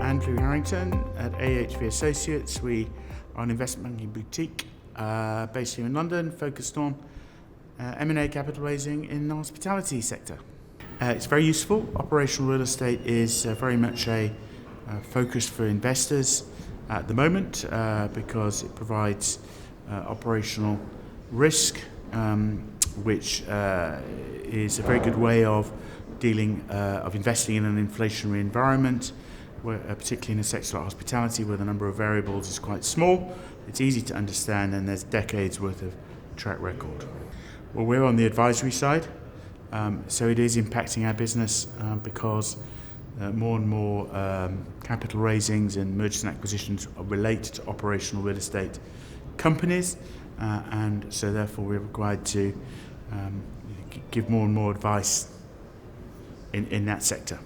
Andrew Harrington at AHV Associates. We are an investment banking boutique based here in London, focused on M&A capital raising in the hospitality sector. It's very useful. Operational real estate is very much a focus for investors at the moment because it provides operational risk, which is a very good way of investing in an inflationary environment, where, particularly in a sector like hospitality, where the number of variables is quite small. It's easy to understand, and there's decades worth of track record. Well, we're on the advisory side, so it is impacting our business because more and more capital raisings and mergers and acquisitions relate to operational real estate companies, and so therefore we're required to give more and more advice in that sector.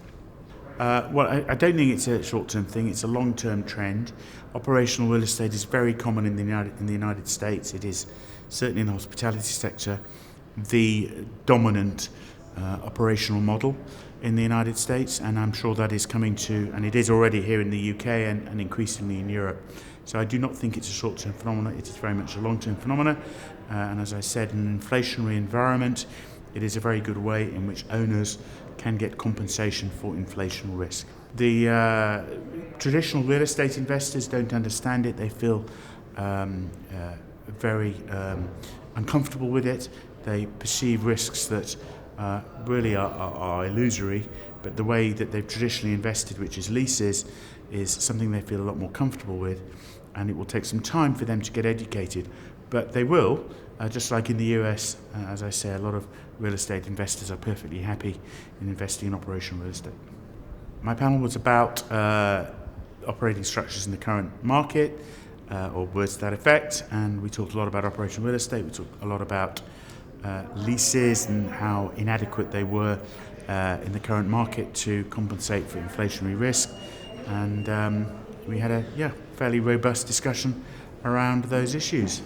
Well, I don't think it's a short-term thing. It's a long-term trend. Operational real estate is very common in the United States. It is certainly in the hospitality sector the dominant operational model in the United States, and I'm sure that is coming to, and it is already here in the UK and increasingly in Europe. So I do not think it's a short-term phenomenon. It is very much a long-term phenomenon, and as I said, in an inflationary environment, it is a very good way in which owners can get compensation for inflation risk. The traditional real estate investors don't understand it. They feel very uncomfortable with it. They perceive risks that really are illusory, but the way that they've traditionally invested, which is leases, is something they feel a lot more comfortable with, and it will take some time for them to get educated. But they will, just like in the US, as I say, a lot of real estate investors are perfectly happy in investing in operational real estate. My panel was about operating structures in the current market, or words to that effect, and we talked a lot about operational real estate. We talked a lot about leases and how inadequate they were in the current market to compensate for inflationary risk, and we had a fairly robust discussion around those issues.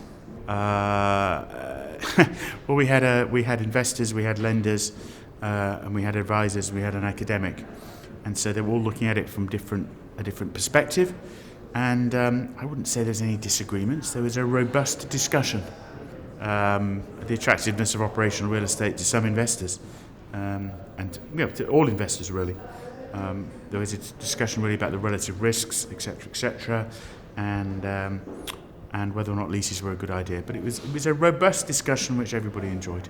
Well, we had investors, we had lenders, and we had advisors, we had an academic, and so they were all looking at it from a different perspective. And I wouldn't say there's any disagreements. There was a robust discussion. The attractiveness of operational real estate to some investors, and to all investors really. There was a discussion really about the relative risks, etc., and whether or not leases were a good idea. But it was a robust discussion which everybody enjoyed.